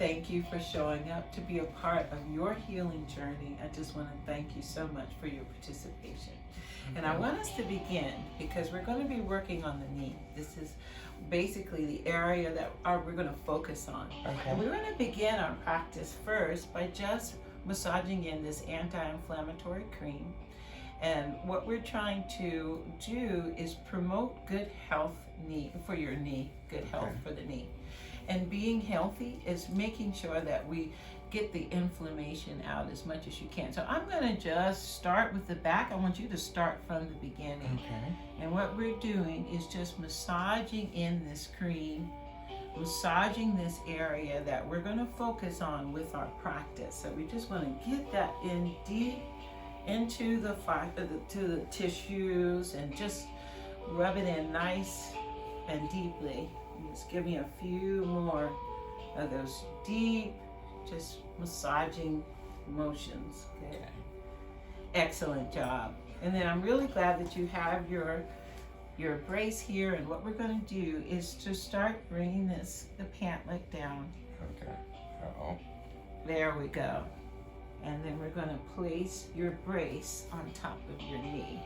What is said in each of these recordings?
thank you for showing up to be a part of your healing journey. I just want to thank you so much for your participation. And I want us to begin because we're going to be working on the knee. This is basically the area that we're going to focus on. Okay. And we're going to begin our practice first by just massaging in this anti-inflammatory cream. And what we're trying to do is promote good health for your knee, good health for the knee. And being healthy is making sure that we get the inflammation out as much as you can. So I'm going to just start with the back. I want you to start from the beginning. Okay. And what we're doing is just massaging in this cream, massaging this area that we're going to focus on with our practice. So we just want to get that in deep into the tissues and just rub it in nice and deeply. Just give me a few more of those deep, just massaging motions. Good. Okay. Excellent job. And then I'm really glad that you have your brace here. And what we're going to do is to start bringing the pant leg down. Okay. Uh-oh. There we go. And then we're going to place your brace on top of your knee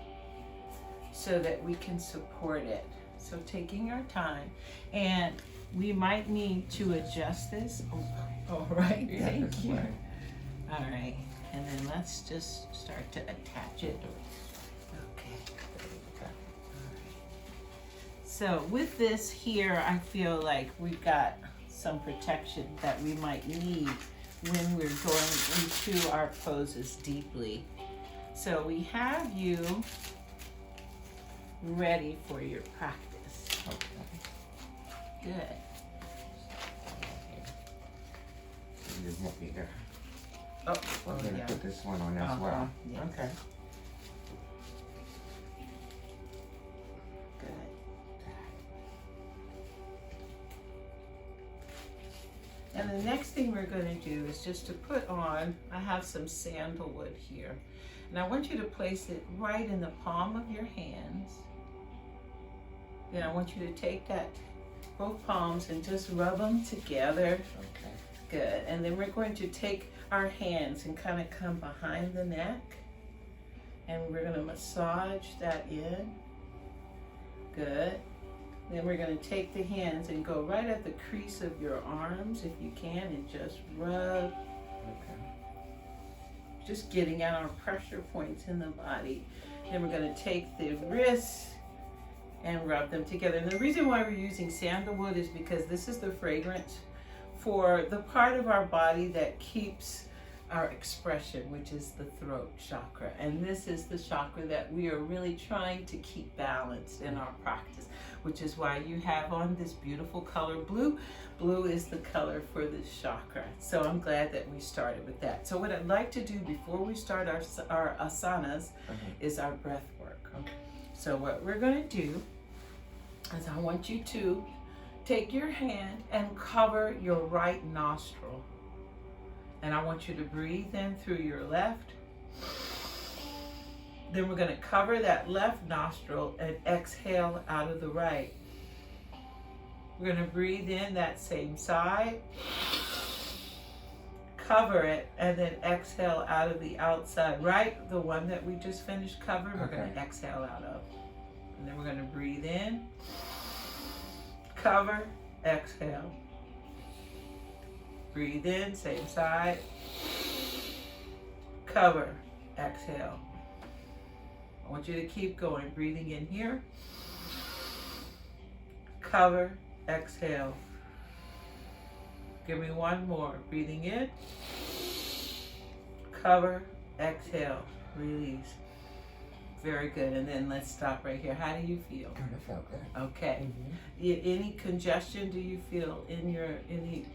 so that we can support it. So taking our time, and we might need to adjust this. All right, Yeah, thank that's you. fine. All right, and then let's just start to attach it. Okay. Okay. So with this here, I feel like we've got some protection that we might need when we're going into our poses deeply. So we have you ready for your practice. Okay. Good. You want me to? Oh, I'm gonna yeah. put this one on as well. Yes. Okay. Good. And the next thing we're going to do is just to put on, I have some sandalwood here. And I want you to place it right in the palm of your hands. Then I want you to take both palms and just rub them together. Okay. Good. And then we're going to take our hands and kind of come behind the neck. And we're going to massage that in. Good. Then we're going to take the hands and go right at the crease of your arms if you can and just rub. Okay. Just getting at our pressure points in the body. Then we're going to take the wrists and rub them together. And the reason why we're using sandalwood is because this is the fragrance for the part of our body that keeps our expression, which is the throat chakra. And this is the chakra that we are really trying to keep balanced in our practice, which is why you have on this beautiful color blue. Blue is the color for this chakra. So I'm glad that we started with that. So what I'd like to do before we start our asanas is our breath work. Okay. So what we're going to do is I want you to take your hand and cover your right nostril. And I want you to breathe in through your left. Then we're going to cover that left nostril and exhale out of the right. We're going to breathe in that same side, cover it, and then exhale out of the outside. Right, the one that we just finished covering, we're going to exhale out of. And then we're going to breathe in, cover, exhale. Breathe in, same side, cover, exhale. I want you to keep going, breathing in here, cover, exhale. Give me one more, breathing in, cover, exhale, release. Very good, and then let's stop right here. How do you feel? Kind of felt good. Okay. Any congestion do you feel in any?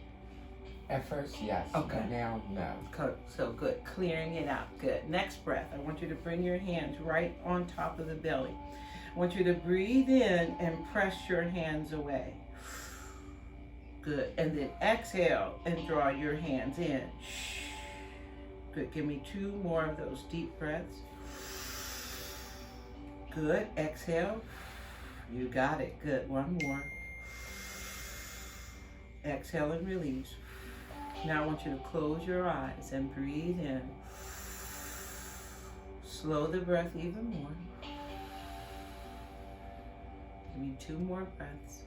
At first, yes. Okay. But now, no. So good, clearing it out, good. Next breath, I want you to bring your hands right on top of the belly. I want you to breathe in and press your hands away. Good, and then exhale and draw your hands in. Good, give me 2 more of those deep breaths. Good, exhale. You got it, good, one more. Exhale and release. Now I want you to close your eyes and breathe in. Slow the breath even more. Give me 2 more breaths.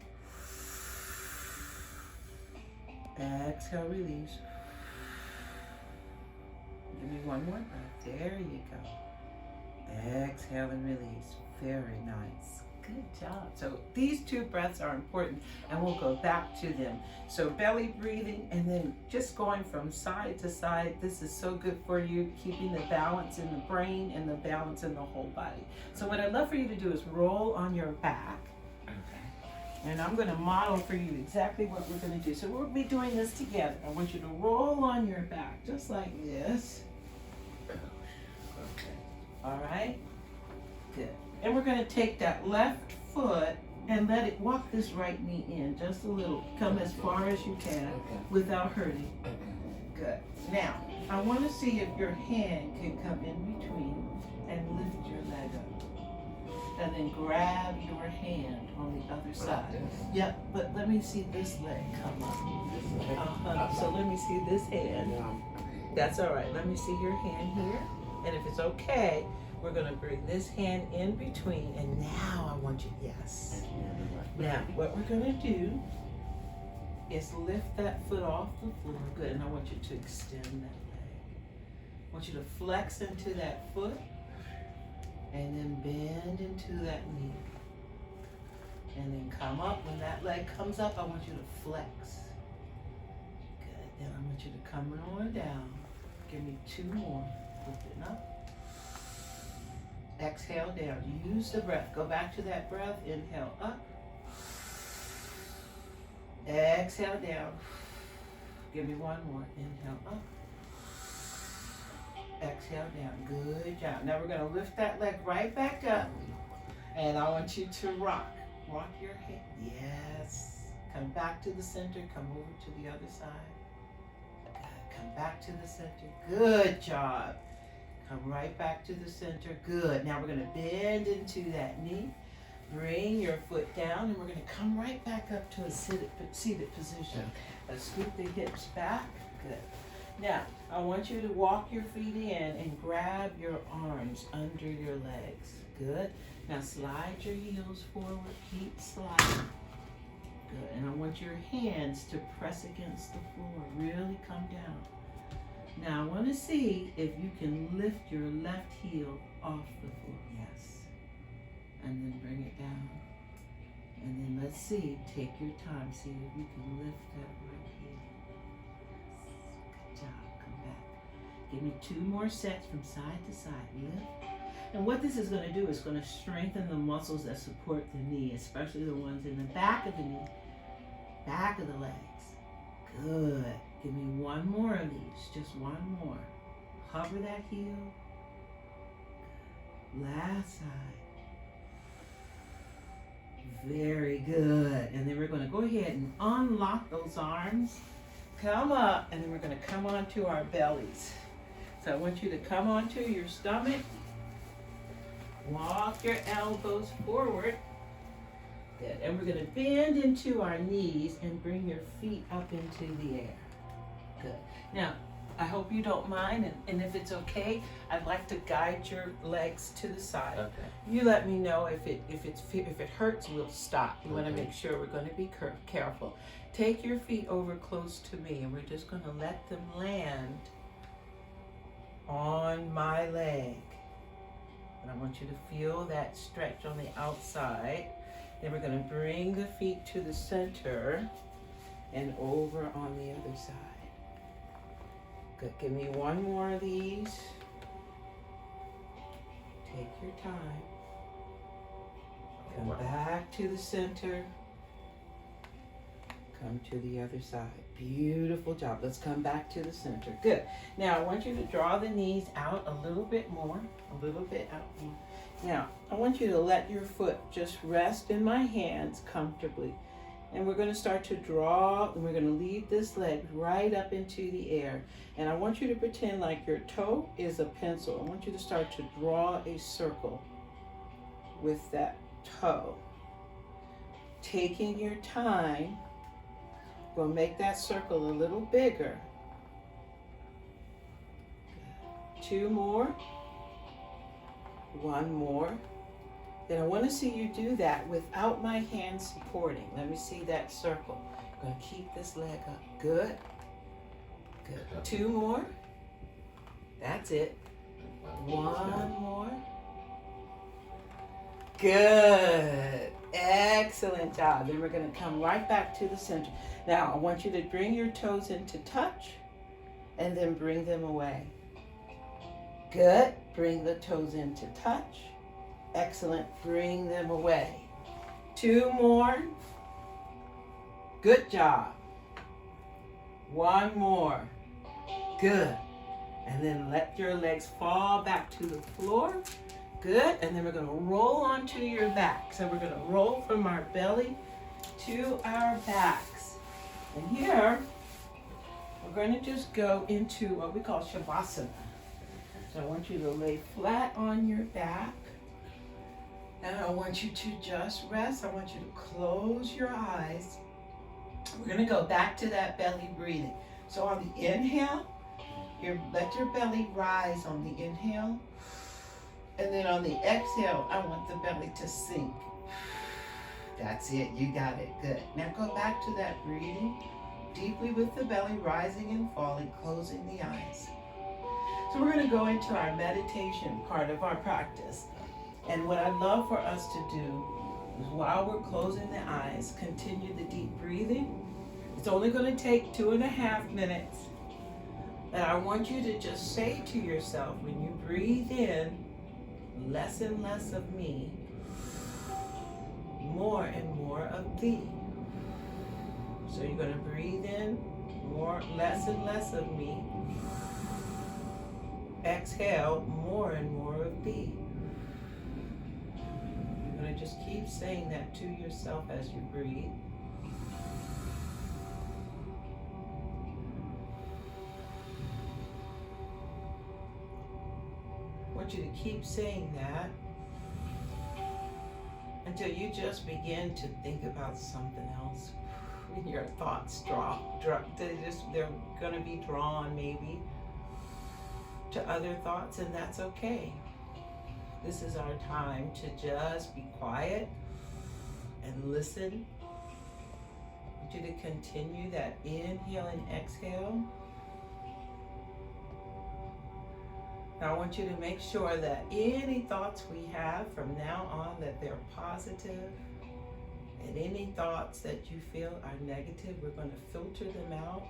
Exhale, release. Give me 1 more breath. There you go. Exhale and release. Very nice. Good job. So these 2 breaths are important, and we'll go back to them. So belly breathing and then just going from side to side. This is so good for you, keeping the balance in the brain and the balance in the whole body. So what I'd love for you to do is roll on your back. And I'm going to model for you exactly what we're going to do. So we'll be doing this together. I want you to roll on your back just like this. Okay. All right? Good. And we're going to take that left foot and let it walk this right knee in just a little. Come as far as you can without hurting. Good. Now, I want to see if your hand can come in between and lift your leg up. And then grab your hand on the other side. Yep, but let me see this leg come up. So let me see this hand. That's all right. Let me see your hand here. And if it's okay, we're going to bring this hand in between. And now I want you, yes. Now, what we're going to do is lift that foot off the floor. Good. And I want you to extend that leg. I want you to flex into that foot. And then bend into that knee. And then come up. When that leg comes up, I want you to flex. Good. Then I want you to come on down. Give me 2 more. Lifting up. Exhale down. Use the breath. Go back to that breath. Inhale up. Exhale down. Give me 1 more. Inhale up. Exhale down. Good job. Now we're going to lift that leg right back up. And I want you to rock. Rock your head. Yes. Come back to the center. Come over to the other side. Good. Come back to the center. Good job. Come right back to the center. Good. Now we're going to bend into that knee. Bring your foot down. And we're going to come right back up to a seated position. Scoop the hips back. Good. Now, I want you to walk your feet in and grab your arms under your legs. Good. Now slide your heels forward. Keep sliding. Good. And I want your hands to press against the floor. Really come down. Now I want to see if you can lift your left heel off the floor. Yes. And then bring it down. And then let's see. Take your time. See if you can lift that right heel. Come back. Give me 2 more sets from side to side. Lift. And what this is going to do is going to strengthen the muscles that support the knee, especially the ones in the back of the knee, back of the legs. Good. Give me 1 more of these. Just 1 more. Hover that heel. Last side. Very good. And then we're going to go ahead and unlock those arms. Come up, and then we're going to come onto our bellies. So I want you to come onto your stomach. Walk your elbows forward. Good. And we're going to bend into our knees and bring your feet up into the air. Good. Now, I hope you don't mind, and if it's okay, I'd like to guide your legs to the side. Okay. You let me know if it hurts, we'll stop. You want to make sure we're going to be careful. Take your feet over close to me, and we're just going to let them land on my leg. And I want you to feel that stretch on the outside. Then we're going to bring the feet to the center and over on the other side. Good. Give me 1 more of these. Take your time. Come back to the center. Come to the other side. Beautiful job. Let's come back to the center. Good. Now I want you to draw the knees out a little bit more. A little bit out more. Now I want you to let your foot just rest in my hands comfortably. And we're going to start to draw, and we're going to lead this leg right up into the air. And I want you to pretend like your toe is a pencil. I want you to start to draw a circle with that toe. Taking your time, we'll make that circle a little bigger. 2 more. 1 more. Then I want to see you do that without my hand supporting. Let me see that circle. I'm going to keep this leg up. Good. Good. 2 more. That's it. 1 more. Good. Excellent job. Then we're going to come right back to the center. Now, I want you to bring your toes into touch and then bring them away. Good. Bring the toes into touch. Excellent. Bring them away. 2 more. Good job. 1 more. Good. And then let your legs fall back to the floor. Good. And then we're going to roll onto your back. So we're going to roll from our belly to our backs. And here, we're going to just go into what we call Shavasana. So I want you to lay flat on your back. And I want you to just rest. I want you to close your eyes. We're going to go back to that belly breathing. So on the inhale, let your belly rise on the inhale. And then on the exhale, I want the belly to sink. That's it. You got it. Good. Now go back to that breathing deeply with the belly rising and falling, closing the eyes. So we're going to go into our meditation part of our practice. And what I'd love for us to do is while we're closing the eyes, continue the deep breathing. It's only going to take 2.5 minutes. And I want you to just say to yourself, when you breathe in, less and less of me, more and more of thee. So you're going to breathe in, less and less of me. Exhale, more and more of thee. You're going to just keep saying that to yourself as you breathe. I want you to keep saying that until you just begin to think about something else. Your thoughts they're going to be drawn maybe to other thoughts, and that's okay. This is our time to just be quiet and listen. I want you to continue that inhale and exhale. Now I want you to make sure that any thoughts we have from now on, that they're positive, and any thoughts that you feel are negative, we're going to filter them out.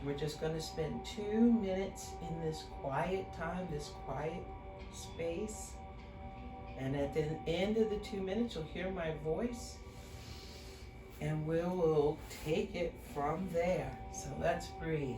We're just going to spend 2 minutes in this quiet time, this quiet space. And at the end of the 2 minutes, you'll hear my voice, and we'll take it from there. So let's breathe.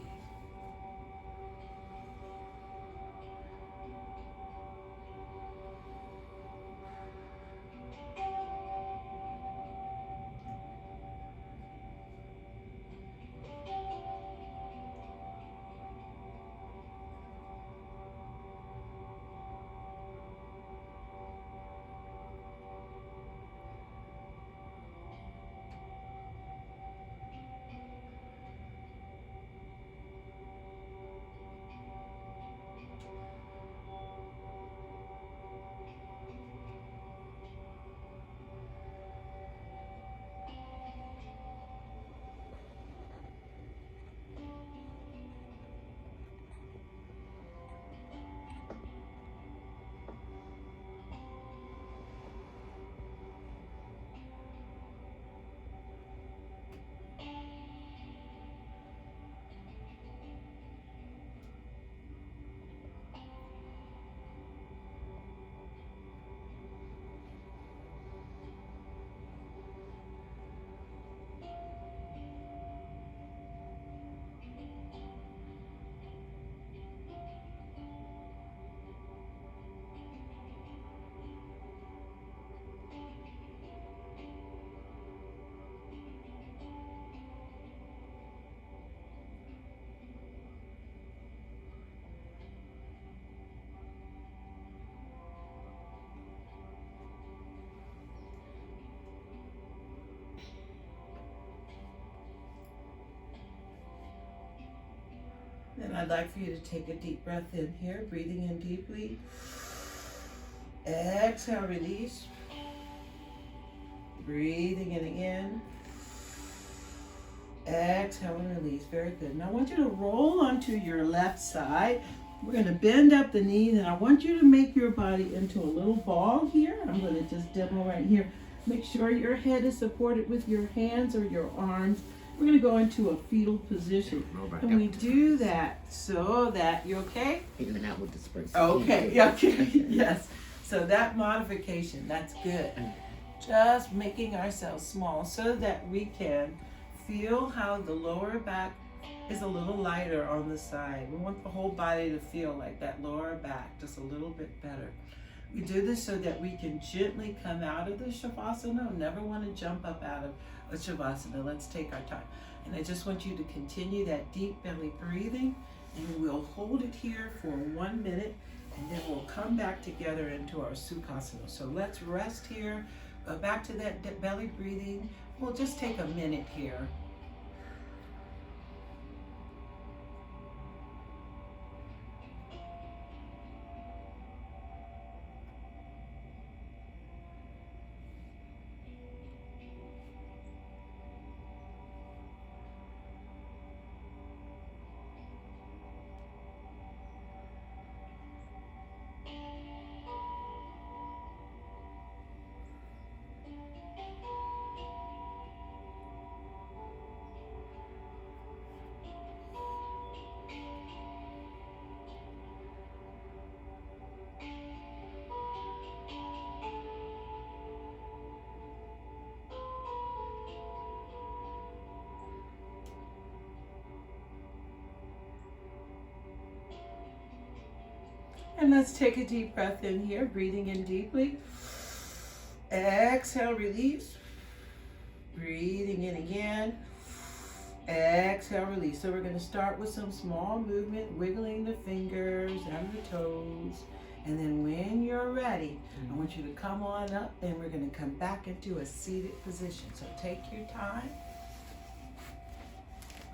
Then I'd like for you to take a deep breath in here, breathing in deeply. Exhale, release. Breathing in again. Exhale and release. Very good. Now I want you to roll onto your left side. We're going to bend up the knees, and I want you to make your body into a little ball here. I'm going to just demo right here. Make sure your head is supported with your hands or your arms. We're going to go into a fetal position. And we do that so that, you okay? Even out with the spray. Okay, okay, yes. So that modification, that's good. Just making ourselves small so that we can feel how the lower back is a little lighter on the side. We want the whole body to feel like that lower back, just a little bit better. We do this so that we can gently come out of the Shavasana. Never want to jump up out of a Shavasana. Let's take our time. And I just want you to continue that deep belly breathing, and we'll hold it here for 1 minute, and then we'll come back together into our Sukhasana. So let's rest here. Back to that belly breathing. We'll just take a minute here. And let's take a deep breath in here, breathing in deeply. Exhale, release. Breathing in again. Exhale, release. So we're going to start with some small movement, wiggling the fingers and the toes. And then when you're ready, I want you to come on up, and we're going to come back into a seated position. So take your time.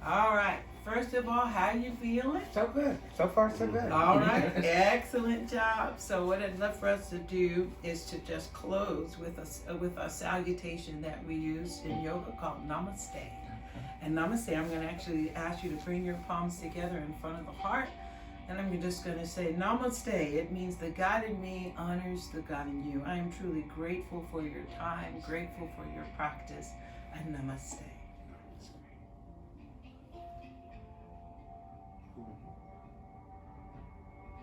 All right. First of all, how you feeling? So good. So far, so good. All right. Excellent job. So what I'd love for us to do is to just close with a salutation that we use in yoga called Namaste. And Namaste, I'm going to actually ask you to bring your palms together in front of the heart. And I'm just going to say Namaste. It means the God in me honors the God in you. I am truly grateful for your time, grateful for your practice, and Namaste.